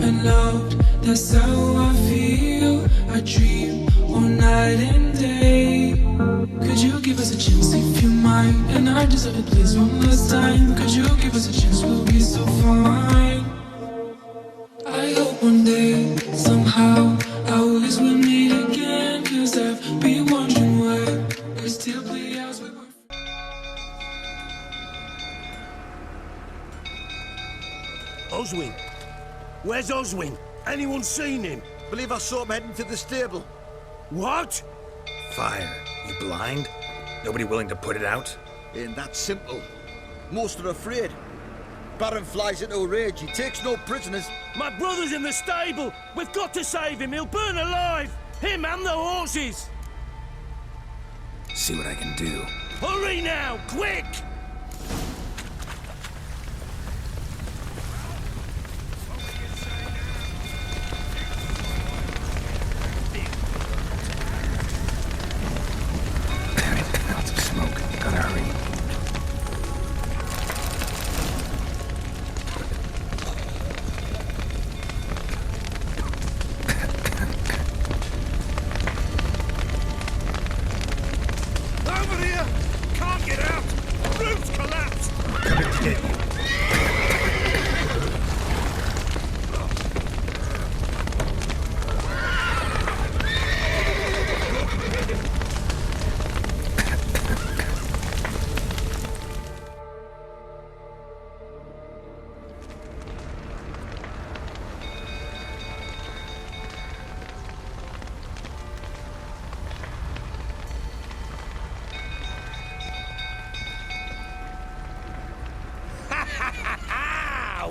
and loved. That's how I feel. I dream all night and day. Could you give us a chance if you mind? And I deserve it, please, one last time. Could you give us a chance? We'll be so fine. I hope one day, somehow, I always will meet again. Cause I've been wondering why we still play as we were. Oswin? Where's Oswin? Anyone seen him? Believe I saw him heading to the stable. What? Fire. You blind? Nobody willing to put it out? Ain't that simple. Most are afraid. Baron flies into a rage. He takes no prisoners. My brother's in the stable! We've got to save him! He'll burn alive! Him and the horses! See what I can do. Hurry now! Quick! Lots of smoke. Gotta hurry. Over here! Can't get out! Roof's collapsed! Coming to get you.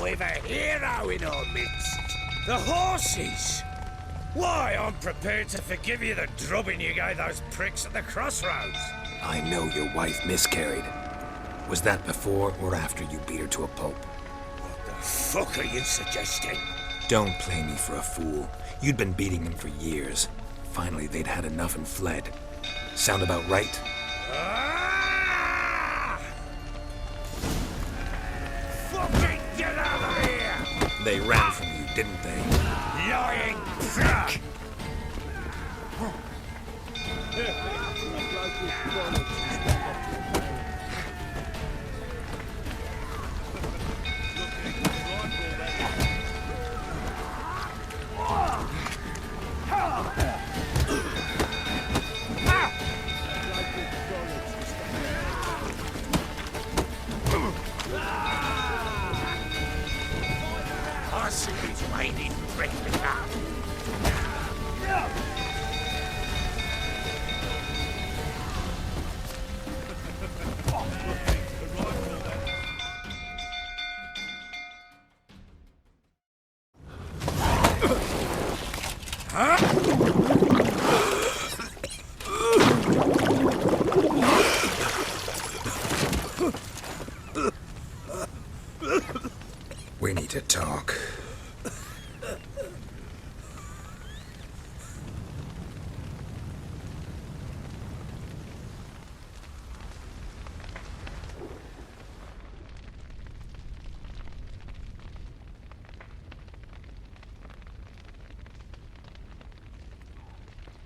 We've a hero in our midst. The horses! Why, I'm prepared to forgive you the drubbing you gave those pricks at the crossroads. I know your wife miscarried. Was that before or after you beat her to a pulp? What the fuck are you suggesting? Don't play me for a fool. You'd been beating them for years. Finally, they'd had enough and fled. Sound about right? Ah! Fucking get out of here! They ran from you, didn't they? Lying prick! I see he's waiting prick me up. We need to talk.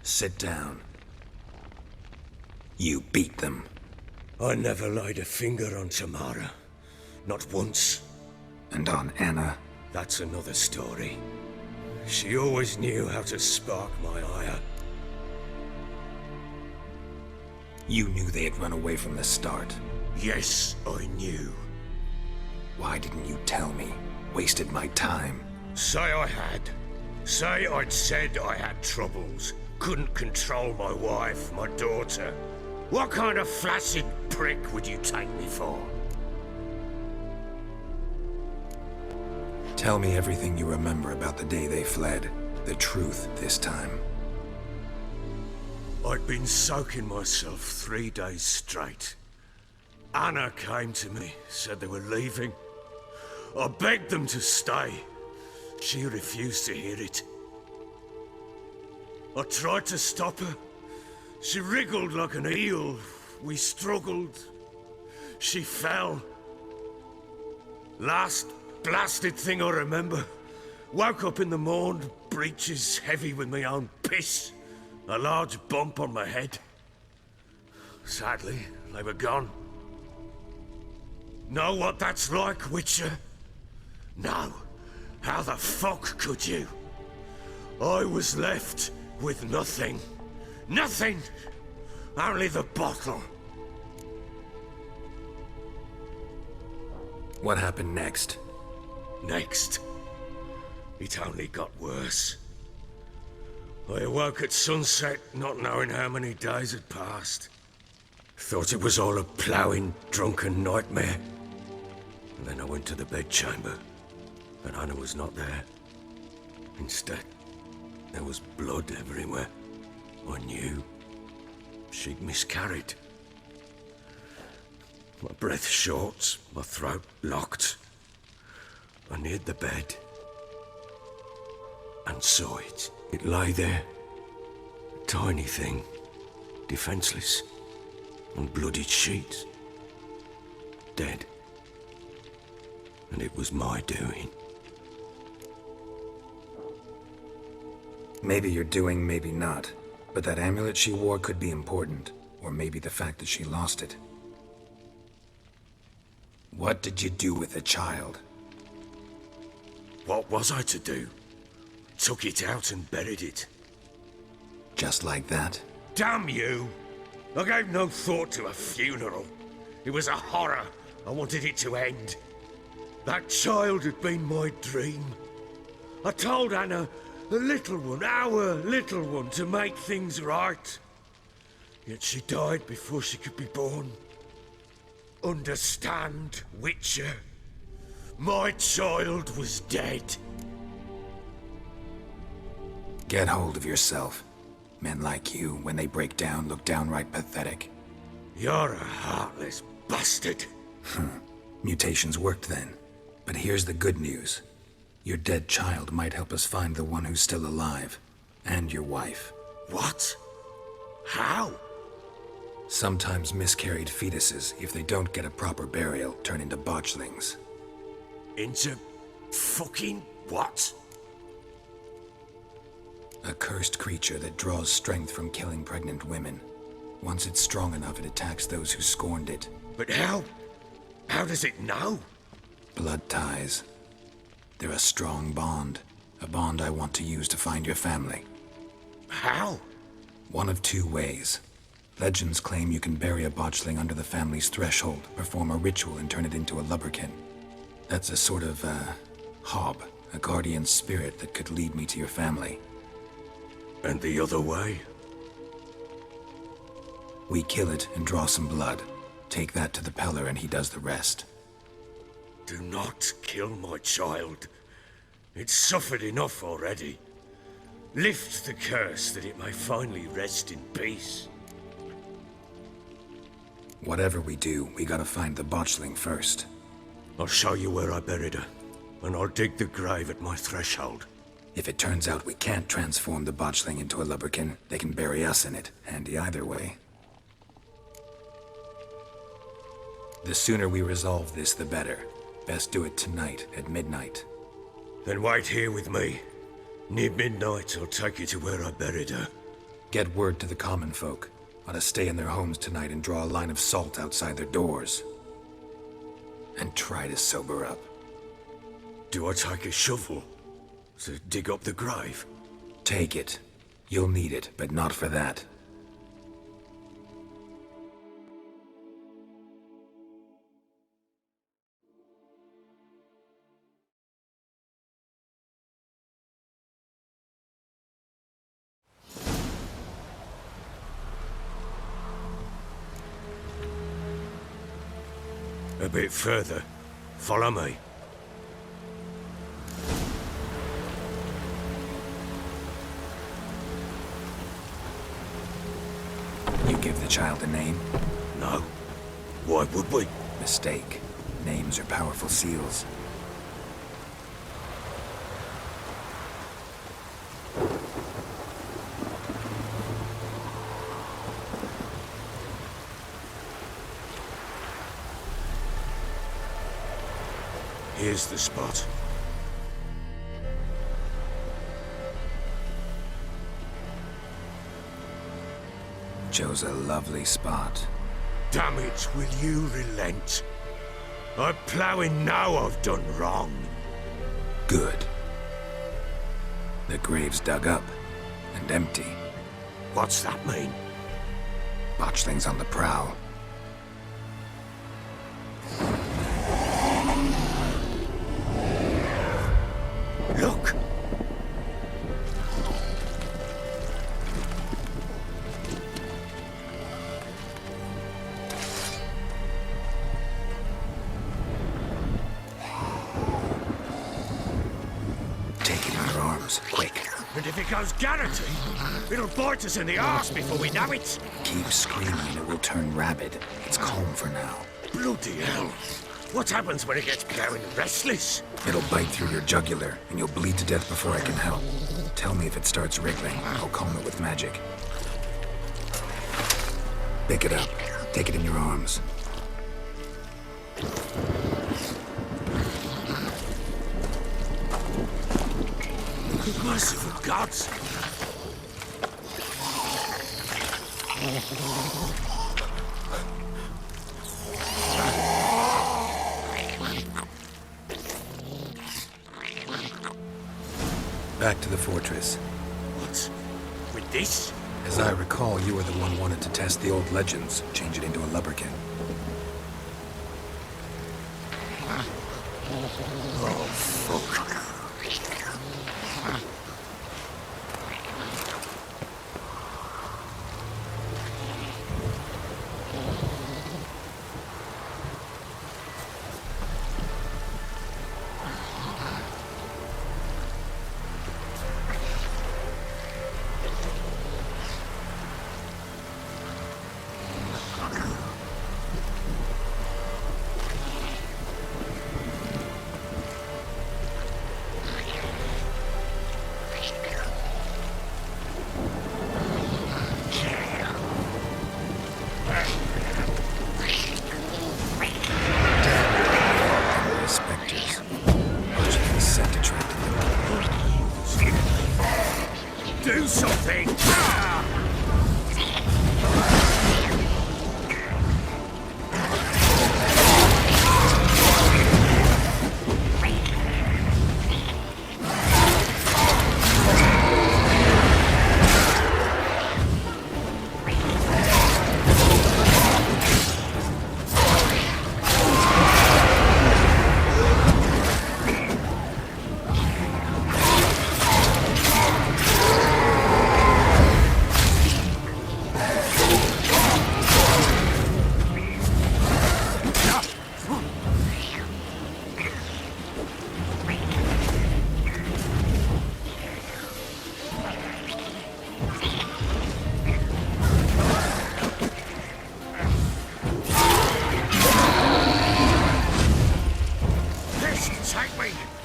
Sit down. You beat them. I never laid a finger on Tamara. Not once. And on Anna. That's another story. She always knew how to spark my ire. You knew they had run away from the start. Yes, I knew. Why didn't you tell me? Wasted my time. Say I had. Say I'd said I had troubles. Couldn't control my wife, my daughter. What kind of flaccid prick would you take me for? Tell me everything you remember about the day they fled. The truth this time. I'd been soaking myself 3 days straight. Anna came to me, said they were leaving. I begged them to stay. She refused to hear it. I tried to stop her. She wriggled like an eel. We struggled. She fell. Last blasted thing I remember Woke up in the morn, breeches heavy with my own piss, a large bump on my head. Sadly, they were gone. Know what that's like, Witcher? No. How the fuck could you? I was left with nothing. Nothing! Only the bottle. What happened next? Next, it only got worse. I awoke at sunset, not knowing how many days had passed. Thought it was all a ploughing, drunken nightmare. And then I went to the bedchamber, and Anna was not there. Instead, there was blood everywhere. I knew she'd miscarried. My breath short, my throat locked. I neared the bed and saw it. It lay there, a tiny thing, defenseless, on bloodied sheets, dead. And it was my doing. Maybe you're doing, maybe not. But that amulet she wore could be important. Or maybe the fact that she lost it. What did you do with the child? What was I to do? Took it out and buried it. Just like that? Damn you! I gave no thought to a funeral. It was a horror. I wanted it to end. That child had been my dream. I told Anna, the little one, our little one, to make things right. Yet she died before she could be born. Understand, Witcher? My child was dead. Get hold of yourself. Men like you, when they break down, look downright pathetic. You're a heartless bastard. Mutations worked then. But here's the good news. Your dead child might help us find the one who's still alive. And your wife. What? How? Sometimes miscarried fetuses, if they don't get a proper burial, turn into botchlings. Into fucking what? A cursed creature that draws strength from killing pregnant women. Once it's strong enough, it attacks those who scorned it. But how? How does it know? Blood ties. They're a strong bond. A bond I want to use to find your family. How? One of two ways. Legends claim you can bury a botchling under the family's threshold, perform a ritual, and turn it into a lubberkin. That's a sort of, hob, a guardian spirit that could lead me to your family. And the other way? We kill it and draw some blood. Take that to the Peller and he does the rest. Do not kill my child. It's suffered enough already. Lift the curse that it may finally rest in peace. Whatever we do, we gotta find the botchling first. I'll show you where I buried her, and I'll dig the grave at my threshold. If it turns out we can't transform the botchling into a lubberkin, they can bury us in it. Handy either way. The sooner we resolve this, the better. Best do it tonight, at midnight. Then wait here with me. Near midnight, I'll take you to where I buried her. Get word to the common folk. Ought to stay in their homes tonight and draw a line of salt outside their doors. And try to sober up. Do I take a shovel to dig up the grave? Take it. You'll need it, but not for that. A bit further. Follow me. You give the child a name? No. Why would we? Mistake. Names are powerful seals. Here's the spot. Chose a lovely spot. Damn it, will you relent? I'm ploughing now I've done wrong. Good. The grave's dug up and empty. What's that mean? Botchling's on the prowl. Look! Take it in your arms, quick. And if it goes Garrity, it'll bite us in the arse before we know it. Keep screaming and it will turn rabid. It's calm for now. Bloody hell. What happens when it gets ploughing restless? It'll bite through your jugular, and you'll bleed to death before I can help. Tell me if it starts wriggling. I'll calm it with magic. Pick it up. Take it in your arms. Merciful gods! Back to the fortress. What? With this? As I recall, you were the one wanted to test the old legends, change it into a lubberkin. Oh, fuck. Do something!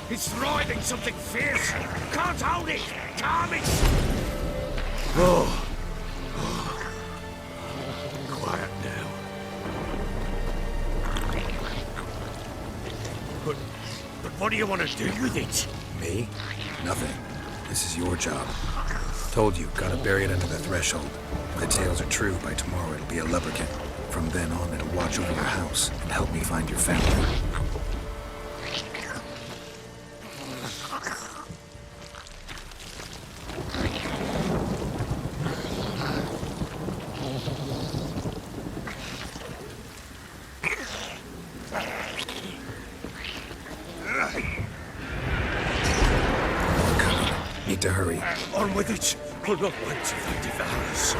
It's writhing something fierce. Can't hold it. Calm it. Oh. Quiet now. But what do you want to do with it? Me? Nothing. This is your job. Told you, gotta bury it under the threshold. If the tales are true, by tomorrow it'll be a lubberkin. From then on, it'll watch over your house and help me find your family. Need to hurry. On with it. I'll not wait till they devour us.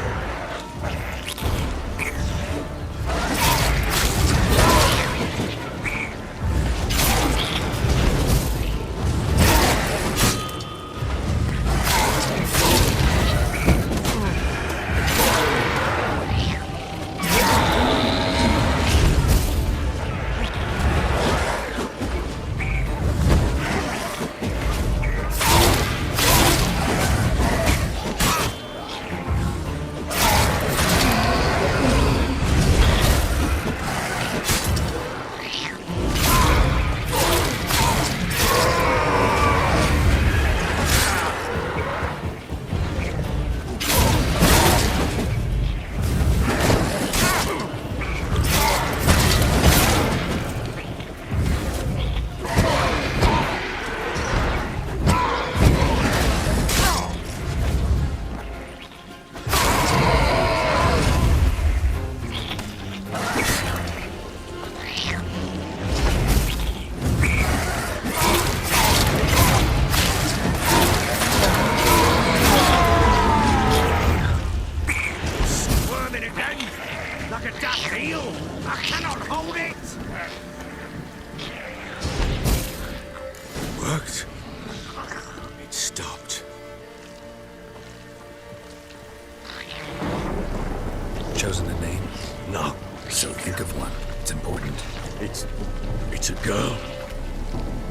chosen a name? No, So think of one. It's important. it's a girl.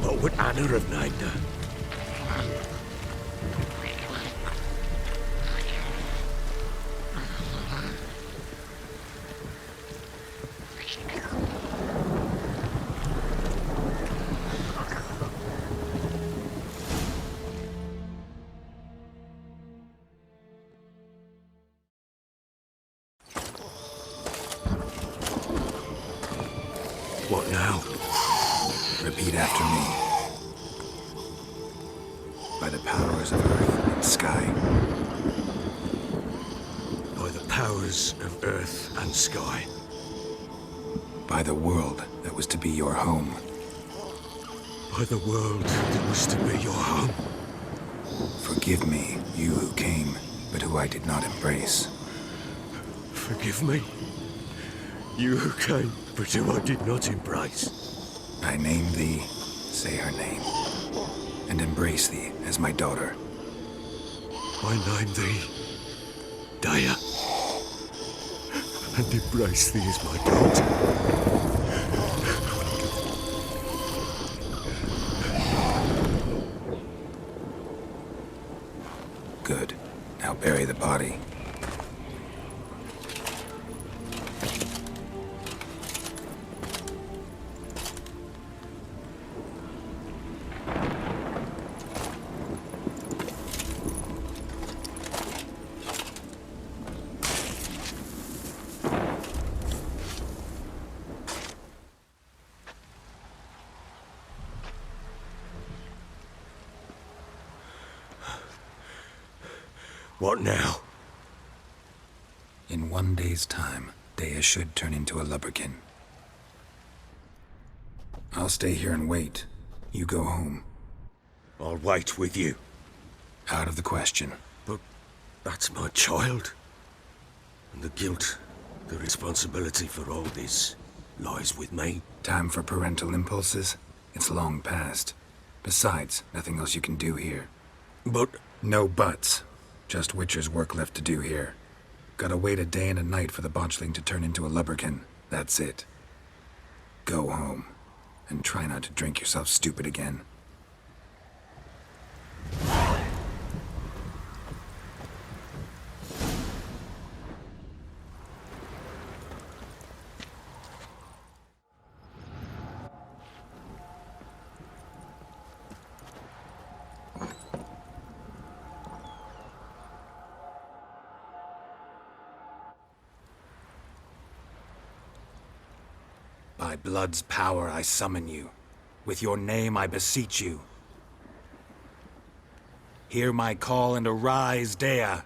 What would Anna have named her? What now? Repeat after me. By the powers of earth and sky. By the powers of earth and sky. By the world that was to be your home. By the world that was to be your home. Forgive me, you who came, but who I did not embrace. Forgive me. You who came, but who I did not embrace. I name thee, say her name, and embrace thee as my daughter. I name thee Daya, and embrace thee as my daughter. Good. Now bury the body. What now? In 1 day's time, Dea should turn into a lubberkin. I'll stay here and wait. You go home. I'll wait with you. Out of the question. But that's my child. And the guilt, the responsibility for all this lies with me. Time for parental impulses? It's long past. Besides, nothing else you can do here. But No buts. Just Witcher's work left to do here. Gotta wait a day and a night for the botchling to turn into a lubberkin. That's it. Go home. And try not to drink yourself stupid again. By blood's power I summon you. With your name I beseech you. Hear my call and arise, Dea.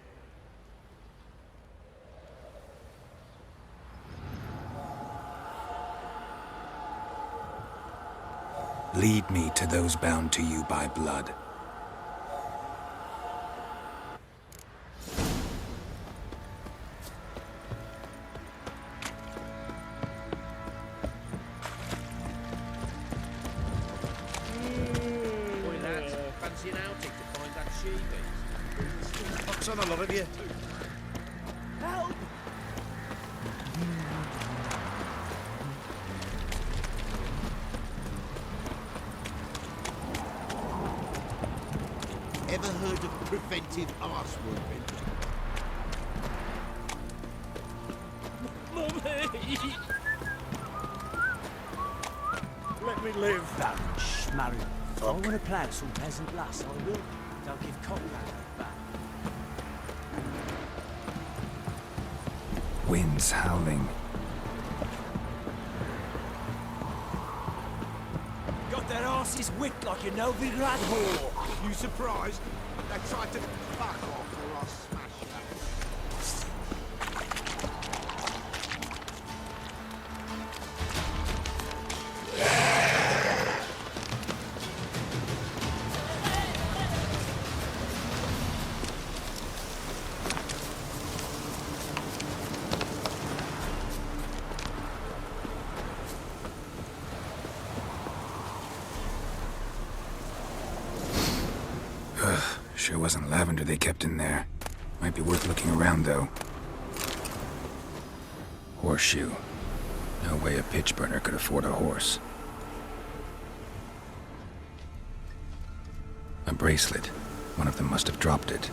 Lead me to those bound to you by blood. Fancy an outing to find that sheep. Pox on a lot of you. Help! Ever heard of preventive arse whooping? Mummy! Let me live. Baron Schmarry. I want to plant some peasant lass, I will. Don't give Conrad back. Winds howling. Got their asses whipped like a Novigrad whore. You surprised? They tried to fuck off or I'll smash that. Sure wasn't lavender they kept in there. Might be worth looking around, though. Horseshoe. No way a pitch burner could afford a horse. A bracelet. One of them must have dropped it.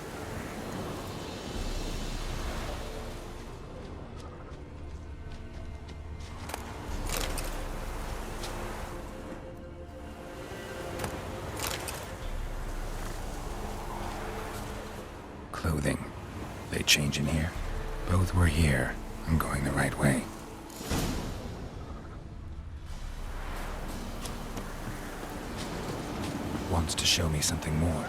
Clothing. They change in here? Both were here. I'm going the right way. Wants to show me something more.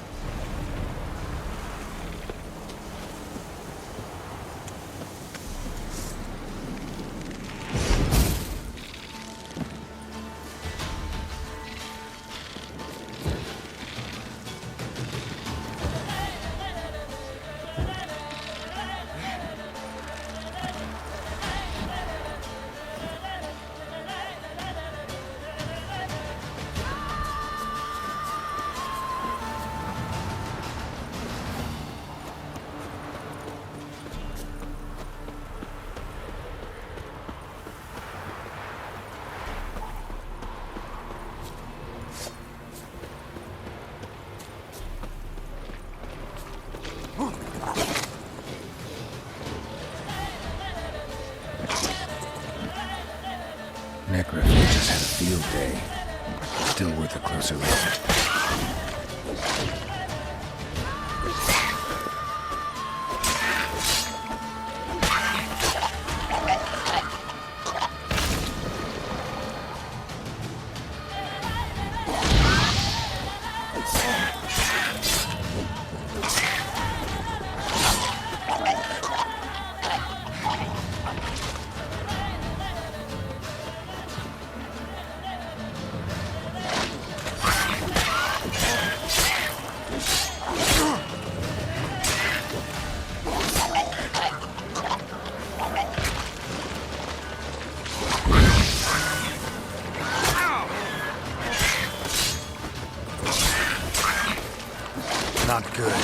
Necrophages had a field day. Still worth a closer look. Not good.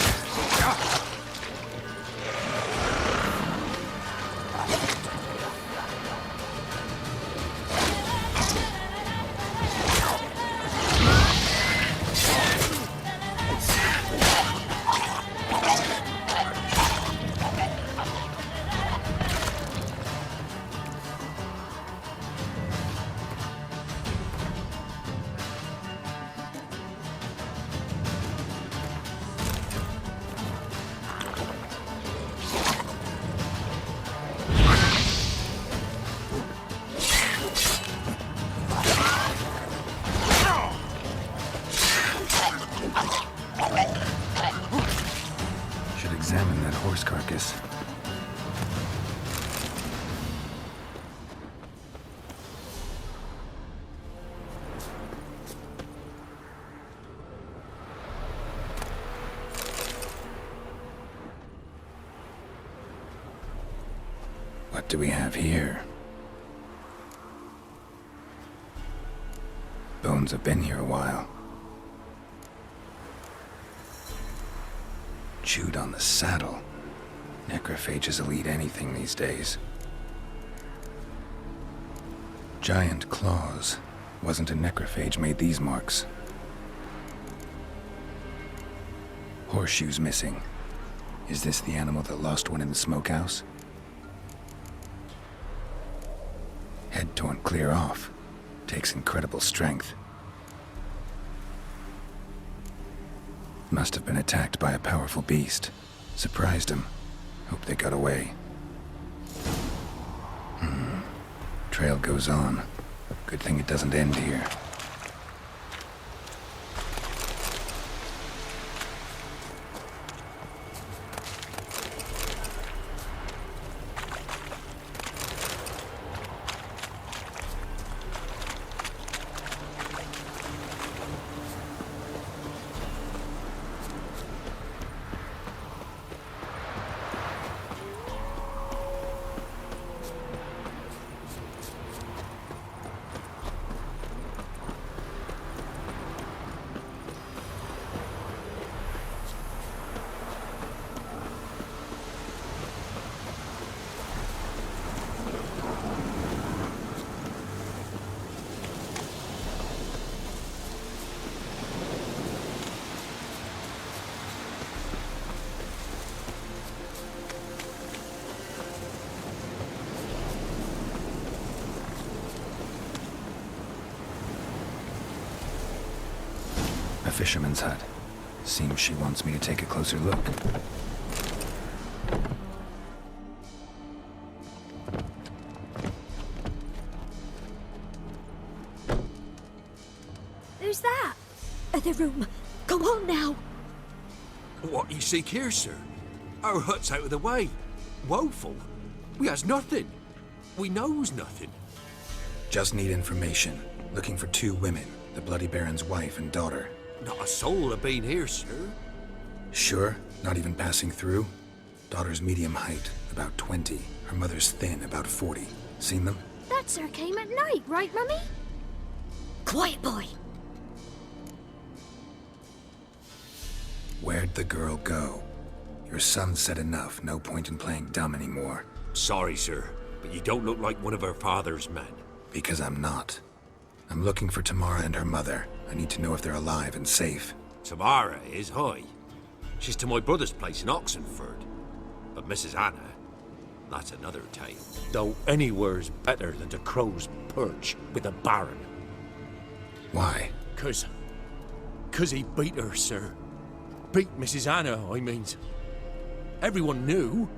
Should examine that horse carcass. What do we have here? Bones have been here a while. Chewed on the saddle. Necrophages will eat anything these days. Giant claws. Wasn't a necrophage made these marks. Horseshoes missing. Is this the animal that lost one in the smokehouse? Head torn clear off. Takes incredible strength. Must have been attacked by a powerful beast. Surprised him. Hope they got away. Trail goes on. Good thing it doesn't end here. fisherman's hut. Seems she wants me to take a closer look. Who's that? The room. Come on now. What you seek here, sir? Our hut's out of the way. Woeful. We has nothing. We knows nothing. Just need information. Looking for 2 women, the Bloody Baron's wife and daughter. Not a soul have been here, sir. Sure? Not even passing through? Daughter's medium height, about 20. Her mother's thin, about 40. Seen them? That sir came at night, right, Mummy? Quiet, boy. Where'd the girl go? Your son said enough, no point in playing dumb anymore. Sorry, sir, but you don't look like one of our father's men. Because I'm not. I'm looking for Tamara and her mother. I need to know if they're alive and safe. Tamara is high. She's to my brother's place in Oxenford. But Mrs. Anna, that's another tale. Though anywhere's better than to Crow's Perch with a baron. Why? 'Cause he beat her, sir. Beat Mrs. Anna, I means. Everyone knew,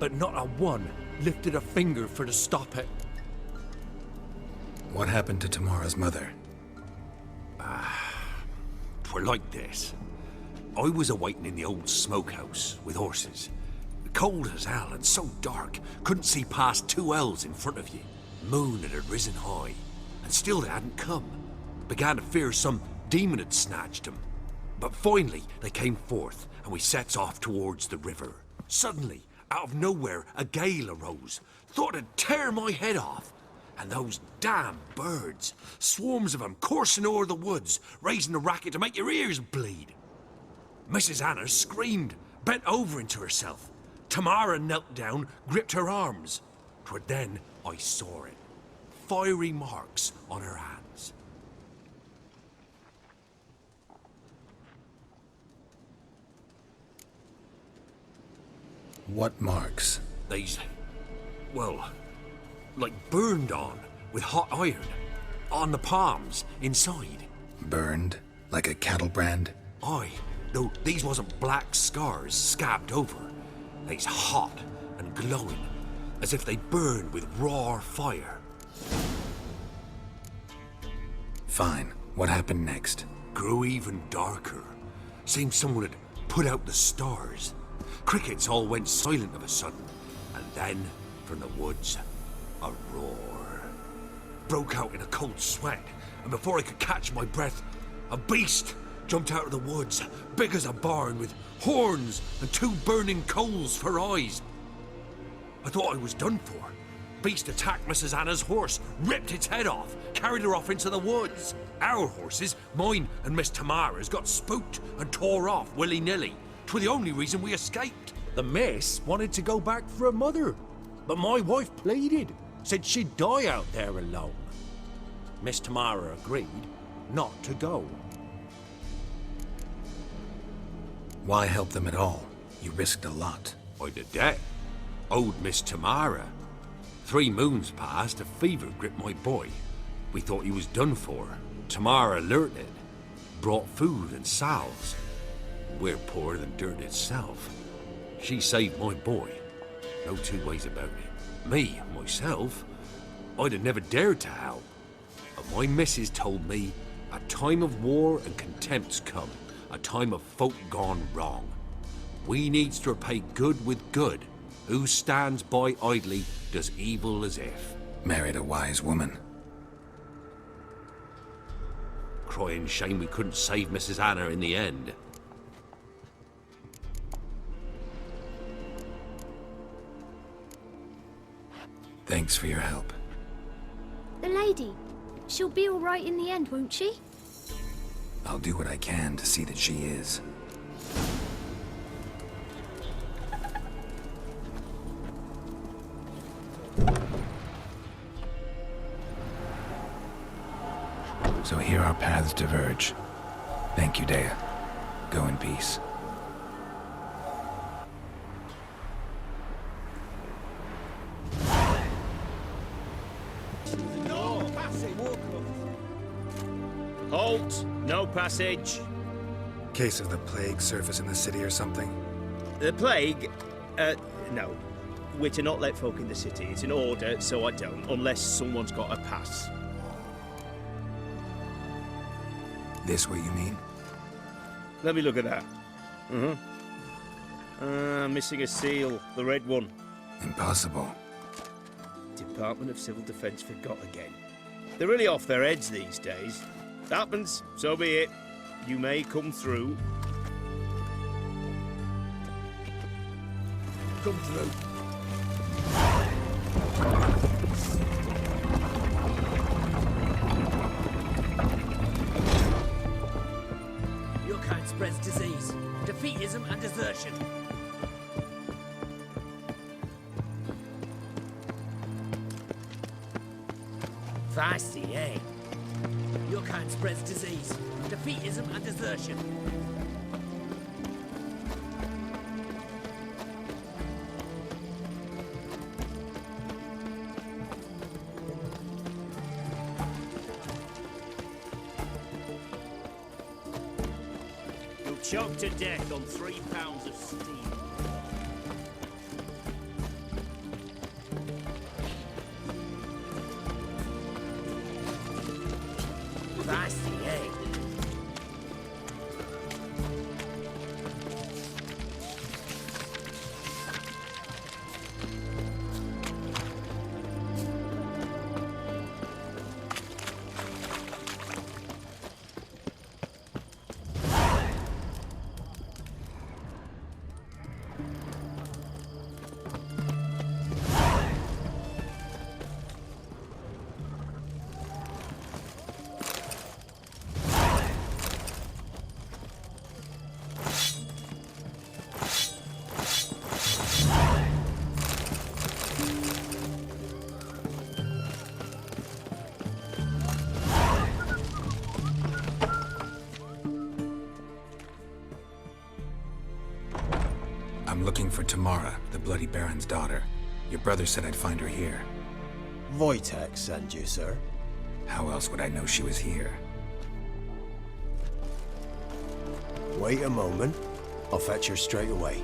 but not a one lifted a finger for to stop it. What happened to Tamara's mother? 'Twere like this. I was awaiting in the old smokehouse with horses. Cold as hell and so dark, couldn't see past 2 ells in front of you. Moon had risen high, and still they hadn't come. Began to fear some demon had snatched them. But finally they came forth, and we sets off towards the river. Suddenly, out of nowhere, a gale arose. Thought it'd tear my head off. And those damn birds, swarms of them coursing o'er the woods, raising a racket to make your ears bleed. Mrs. Anna screamed, bent over into herself. Tamara knelt down, gripped her arms. 'Twere then I saw it. Fiery marks on her hands. What marks? They's, well, like burned on with hot iron. On the palms, inside. Burned? Like a cattle brand? Aye, though these wasn't black scars scabbed over. They's hot and glowing, as if they burned with raw fire. Fine. What happened next? Grew even darker. Seemed someone had put out the stars. Crickets all went silent of a sudden, and then, from the woods, a roar. Broke out in a cold sweat, and before I could catch my breath, a beast jumped out of the woods, big as a barn, with horns and 2 burning coals for eyes. I thought I was done for. Beast attacked Mrs. Anna's horse, ripped its head off, carried her off into the woods. Our horses, mine and Miss Tamara's, got spooked and tore off willy-nilly. 'Twere the only reason we escaped. The miss wanted to go back for her mother, but my wife pleaded, said she'd die out there alone. Miss Tamara agreed not to go. Why help them at all? You risked a lot. I'd a debt. Owed Miss Tamara. 3 moons passed, a fever gripped my boy. We thought he was done for. Tamara alerted, brought food and salves. We're poorer than dirt itself. She saved my boy. No 2 ways about it. Me, myself, I'd have never dared to help. But my missus told me a time of war and contempt's come. A time of folk gone wrong. We needs to repay good with good. Who stands by idly does evil as if. Married a wise woman. Crying shame we couldn't save Mrs. Anna in the end. Thanks for your help. The lady. She'll be all right in the end, won't she? I'll do what I can to see that she is. So here our paths diverge. Thank you, Dea. Go in peace. Halt! No passage. case of the plague surface in the city or something? The plague? No. We're to not let folk in the city. It's an order, so I don't, unless someone's got a pass. This what you mean? Let me look at that. Missing a seal, the red one. Impossible. Department of Civil Defence forgot again. They're really off their heads these days. Happens, so be it. You may come through. Come through. Your kind spreads disease, defeatism and desertion. Feisty, eh? Your kind spreads disease, defeatism and desertion. You'll choke to death on 3 pounds of steam. Feisty, eh? I'm looking for Tamara, the Bloody Baron's daughter. Your brother said I'd find her here. Wojtek sent you, sir. How else would I know she was here? Wait a moment. I'll fetch her straight away.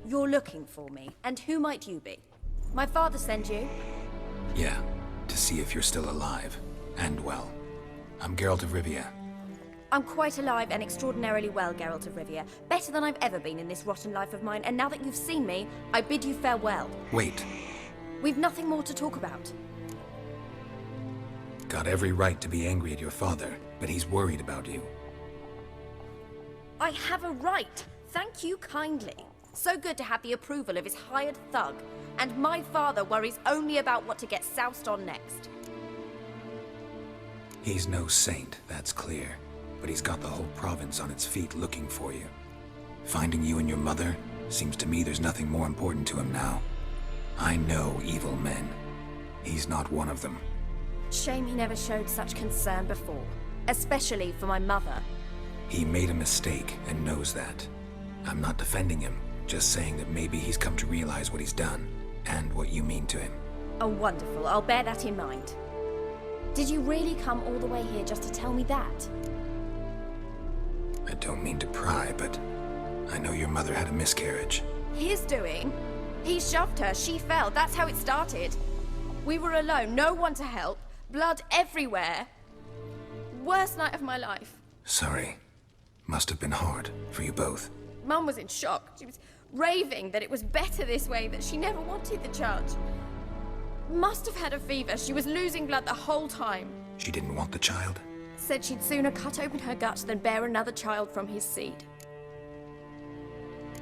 You're looking for me, and who might you be? My father sent you? Yeah, to see if you're still alive. And well. I'm Geralt of Rivia. I'm quite alive and extraordinarily well, Geralt of Rivia. Better than I've ever been in this rotten life of mine, and now that you've seen me, I bid you farewell. Wait. We've nothing more to talk about. Got every right to be angry at your father, but he's worried about you. I have a right. Thank you kindly. So good to have the approval of his hired thug. And my father worries only about what to get soused on next. He's no saint, that's clear. But he's got the whole province on its feet looking for you. Finding you and your mother, seems to me there's nothing more important to him now. I know evil men. He's not one of them. Shame he never showed such concern before. Especially for my mother. He made a mistake and knows that. I'm not defending him, just saying that maybe he's come to realize what he's done, and what you mean to him. Oh, wonderful. I'll bear that in mind. Did you really come all the way here just to tell me that? I don't mean to pry, but I know your mother had a miscarriage. His doing? He shoved her, she fell, that's how it started. We were alone, no one to help, blood everywhere. Worst night of my life. Sorry. Must have been hard for you both. Mum was in shock. She was raving that it was better this way, that she never wanted the charge. Must have had a fever. She was losing blood the whole time. She didn't want the child? Said she'd sooner cut open her gut than bear another child from his seed.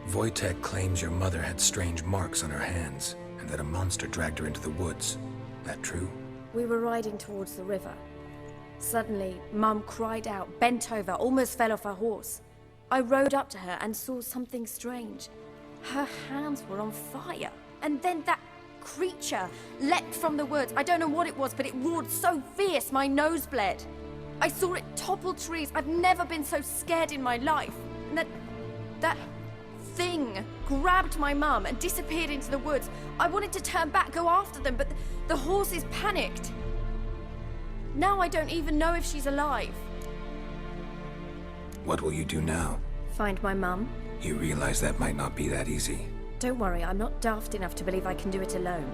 Wojtek claims your mother had strange marks on her hands, and that a monster dragged her into the woods. That true? We were riding towards the river. Suddenly, Mum cried out, bent over, almost fell off her horse. I rode up to her and saw something strange. Her hands were on fire. And then that creature leapt from the woods. I don't know what it was, but it roared so fierce my nose bled. I saw it topple trees. I've never been so scared in my life. And that thing grabbed my mum and disappeared into the woods. I wanted to turn back, go after them, but the horses panicked. Now I don't even know if she's alive. What will you do now? Find my mum. You realize that might not be that easy. Don't worry, I'm not daft enough to believe I can do it alone.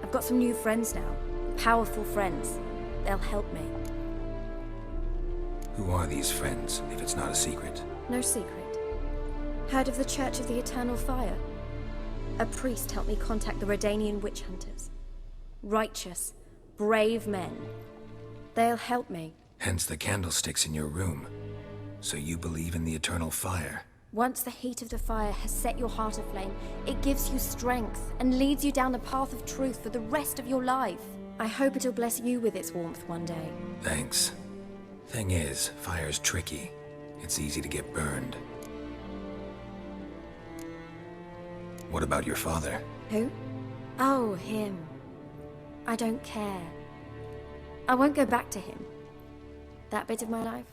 I've got some new friends now. Powerful friends. They'll help me. Who are these friends, if it's not a secret? No secret. Heard of the Church of the Eternal Fire? A priest helped me contact the Redanian witch hunters. Righteous, brave men. They'll help me. Hence the candlesticks in your room. So you believe in the eternal fire? Once the heat of the fire has set your heart aflame, it gives you strength and leads you down the path of truth for the rest of your life. I hope it'll bless you with its warmth one day. Thanks. Thing is, fire's tricky. It's easy to get burned. What about your father? Who? Oh, him. I don't care. I won't go back to him. That bit of my life?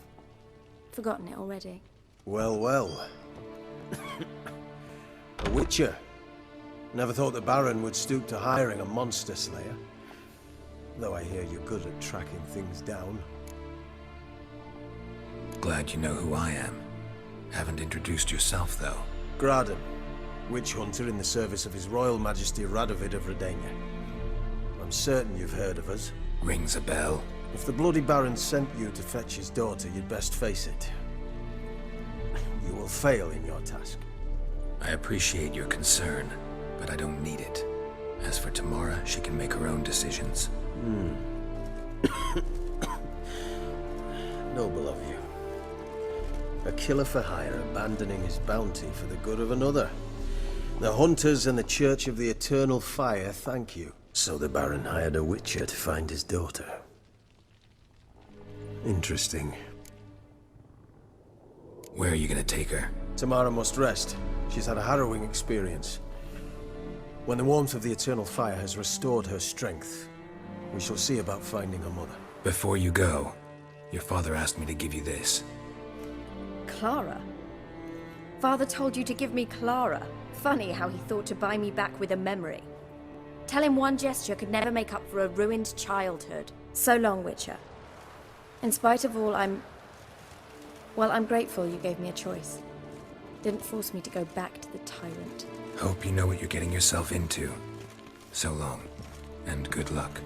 Forgotten it already. Well, well. A witcher. Never thought the Baron would stoop to hiring a monster slayer. Though I hear you're good at tracking things down. Glad you know who I am. Haven't introduced yourself, though. Graden, witch hunter in the service of His Royal Majesty Radovid of Redania. I'm certain you've heard of us. Rings a bell. If the Bloody Baron sent you to fetch his daughter, you'd best face it. You will fail in your task. I appreciate your concern, but I don't need it. As for Tamara, she can make her own decisions. Noble of you. A killer for hire abandoning his bounty for the good of another. The hunters and the Church of the Eternal Fire thank you. So the Baron hired a witcher to find his daughter. Interesting. Where are you gonna take her? Tamara must rest. She's had a harrowing experience. When the warmth of the Eternal Fire has restored her strength, we shall see about finding her mother. Before you go, your father asked me to give you this. Clara? Father told you to give me Clara. Funny how he thought to buy me back with a memory. Tell him one gesture could never make up for a ruined childhood. So long, Witcher. In spite of all, I'm grateful you gave me a choice. Didn't force me to go back to the tyrant. Hope you know what you're getting yourself into. So long, and good luck.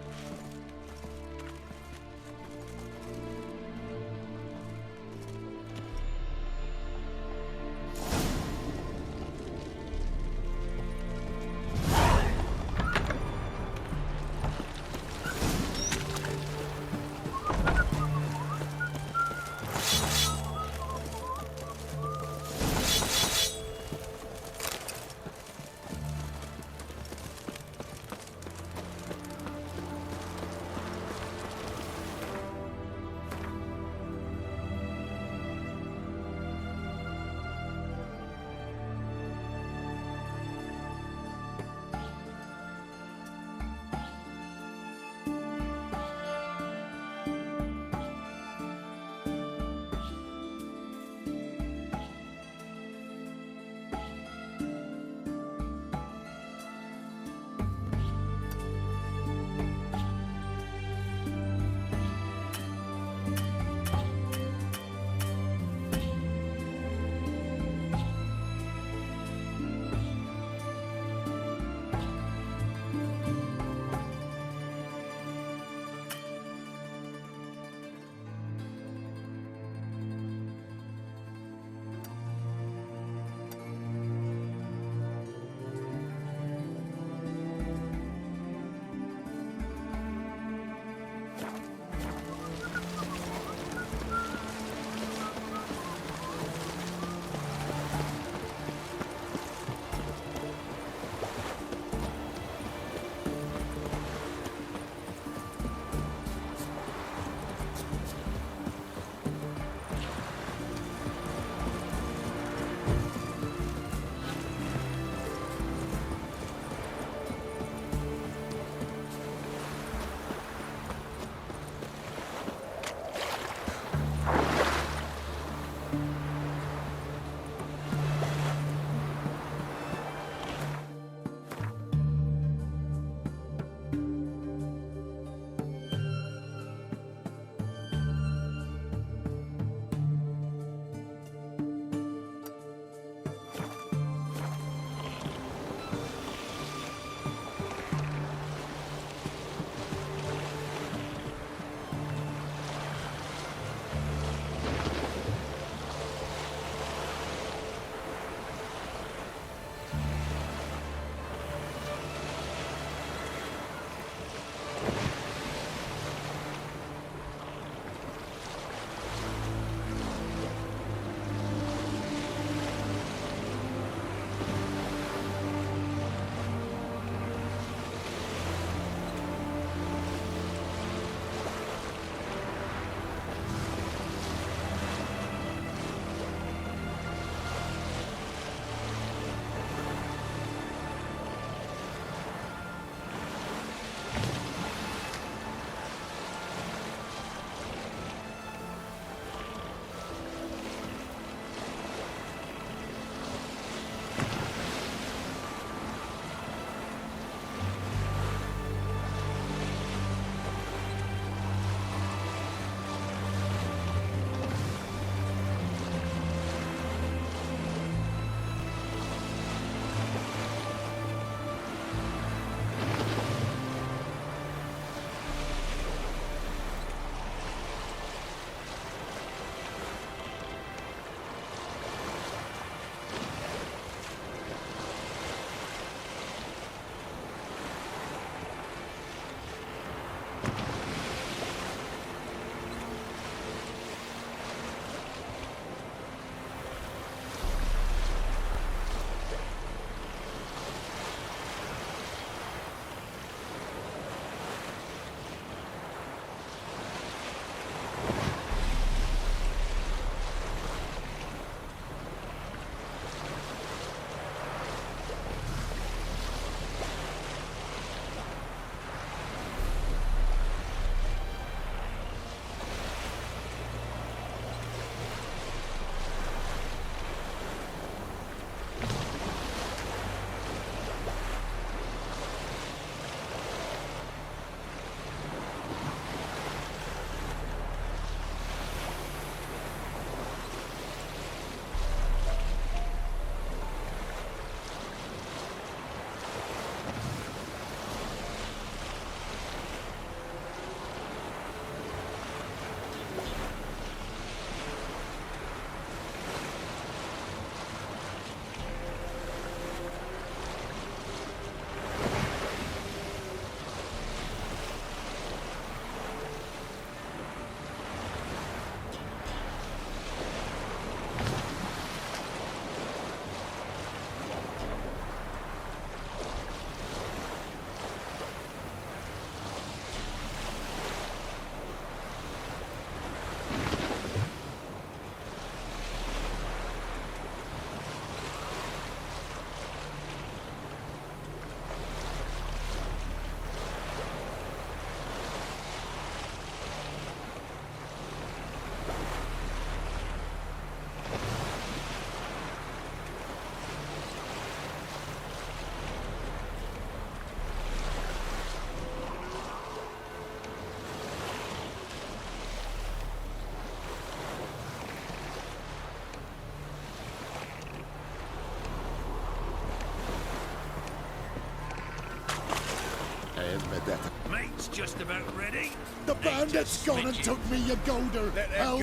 Mate's just about ready. The bandit's gone and took me, you golder. Help!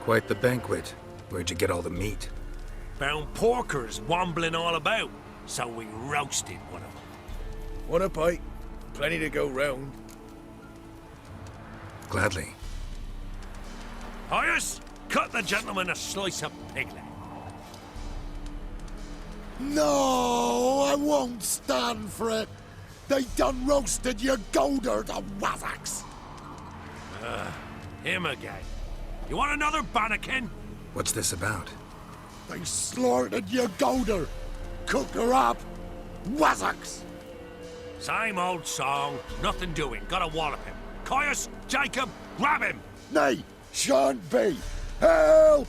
Quite the banquet. Where'd you get all the meat? Found porkers wambling all about, so we roasted one of them. Want a bite? Plenty to go round. Gladly. Hyas, cut the gentleman a slice of piglet. No, I won't stand for it. They done roasted your golder, the Wazzaks. Him again. You want another bannikin? What's this about? They slaughtered your golder. Cooked her up. Wazzaks. Same old song. Nothing doing. Gotta wallop him. Caius, Jacob, grab him. Nay, shan't be. Help!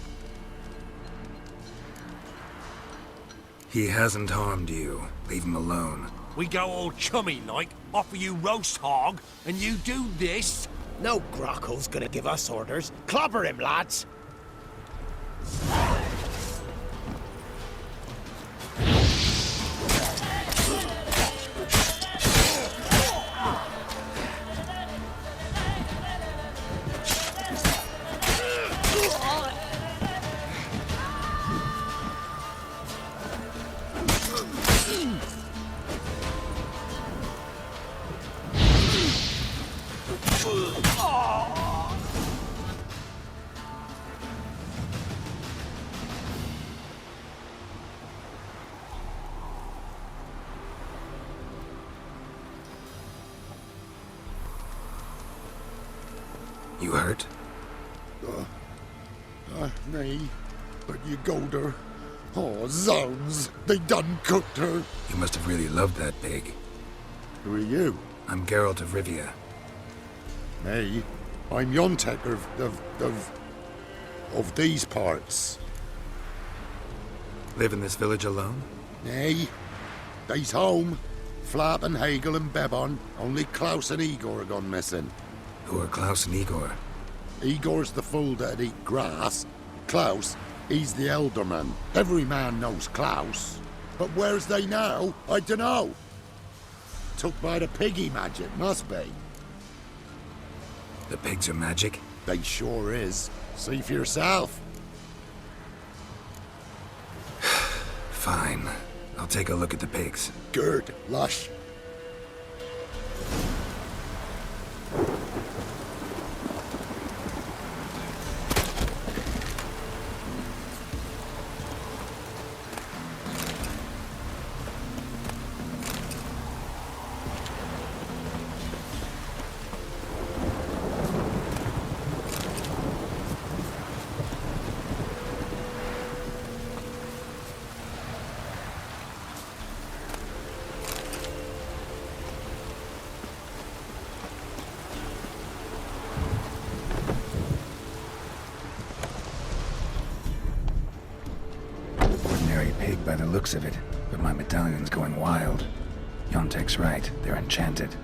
He hasn't harmed you. Leave him alone. We go all chummy like, offer you roast hog, and you do this? No Grockle's gonna give us orders. Clobber him, lads! You hurt? Me. But you gold her. Oh, zounds! They done cooked her. You must have really loved that pig. Who are you? I'm Geralt of Rivia. Me? I'm Yontek of these parts. Live in this village alone? Nay. They's home. Flap and Hagel and Bebon. Only Klaus and Igor are gone missing. Who are Klaus and Igor? Igor's the fool that'd eat grass. Klaus, he's the elderman. Every man knows Klaus. But where's they now? I dunno. Took by the piggy magic, must be. The pigs are magic? They sure is. See for yourself. Fine. I'll take a look at the pigs. Good, lush. Pig by the looks of it, but my medallion's going wild. Yontek's right, they're enchanted.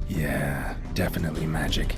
Yeah, definitely magic.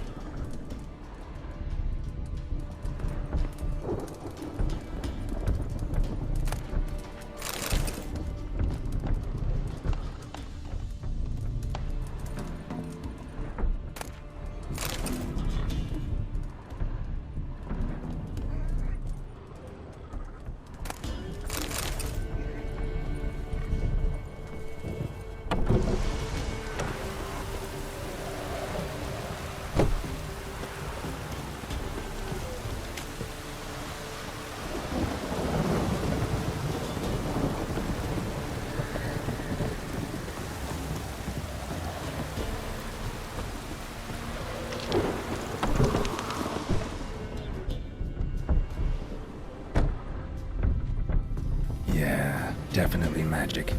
Yeah, definitely magic.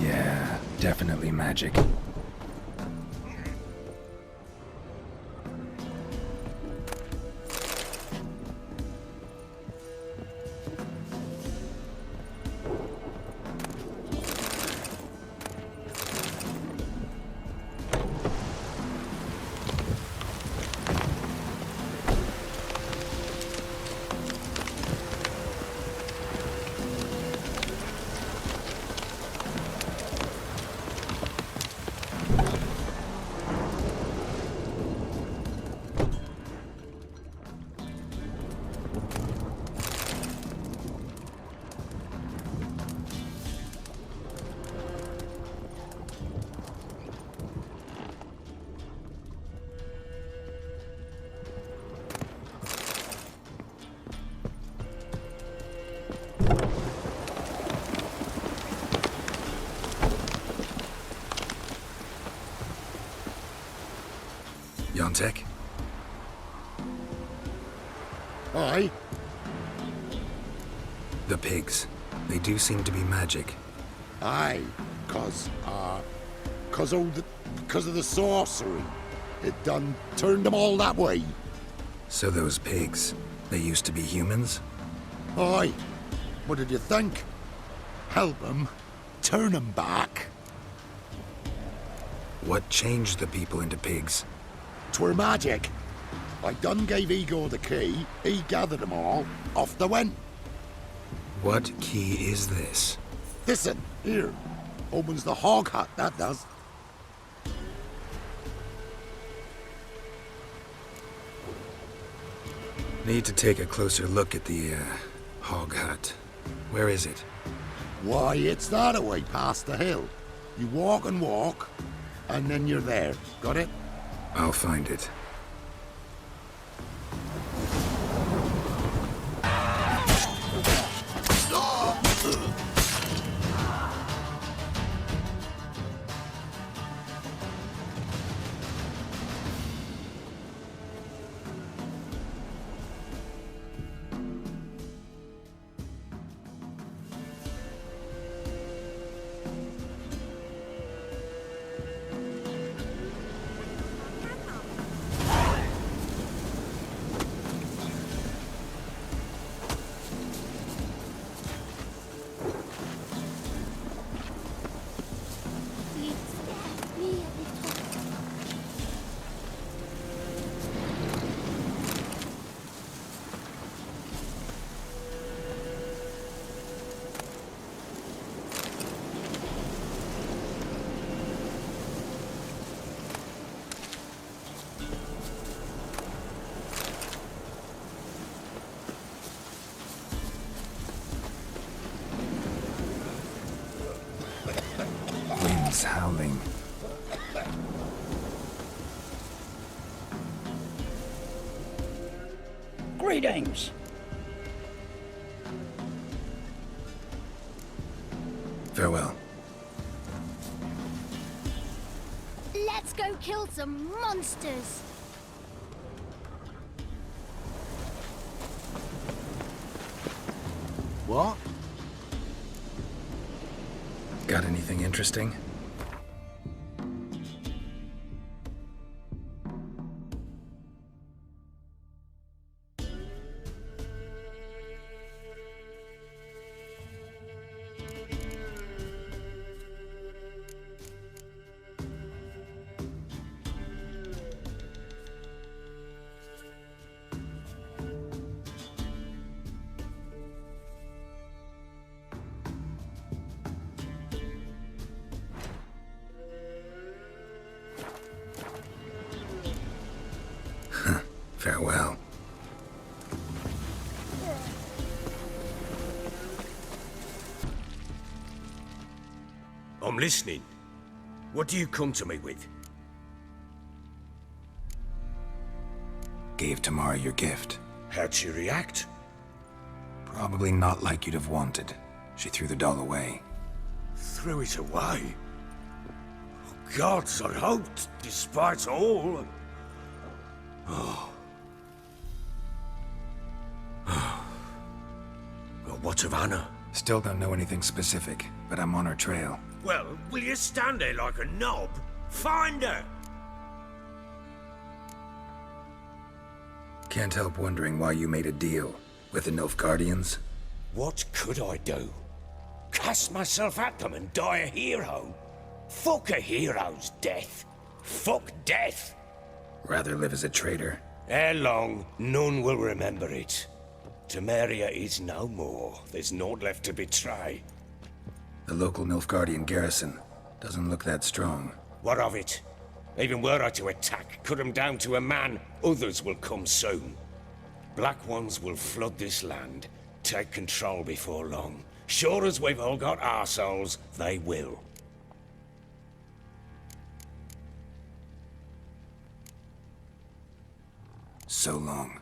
Yeah, definitely magic. Fontek? Aye. The pigs. They do seem to be magic. Aye, cause of the sorcery. It done turned them all that way. So those pigs, they used to be humans? Aye. What did you think? Help them, turn them back. What changed the people into pigs? 'Twere magic. I done gave Igor the key, he gathered them all, off they went. What key is this? Listen, here. Opens the hog hut, that does. Need to take a closer look at the, hog hut. Where is it? Why, it's that away past the hill. You walk and walk, and then you're there. Got it? I'll find it. Winds howling. Greetings. Farewell. Let's go kill some monsters. What? Got anything interesting? Farewell. I'm listening. What do you come to me with? Gave Tamara your gift. How'd she react? Probably not like you'd have wanted. She threw the doll away. Threw it away? Oh, gods, I hoped, despite all. Oh. Well, what of Anna? Still don't know anything specific, but I'm on her trail. Well, will you stand there like a knob? Find her! Can't help wondering why you made a deal with the Nilfgaardians. What could I do? Cast myself at them and die a hero? Fuck a hero's death. Fuck death. Rather live as a traitor. Ere long, none will remember it. Temeria is no more. There's naught left to betray. The local Nilfgaardian garrison doesn't look that strong. What of it? Even were I to attack, cut them down to a man, others will come soon. Black Ones will flood this land, take control before long. Sure as we've all got arseholes, they will. So long.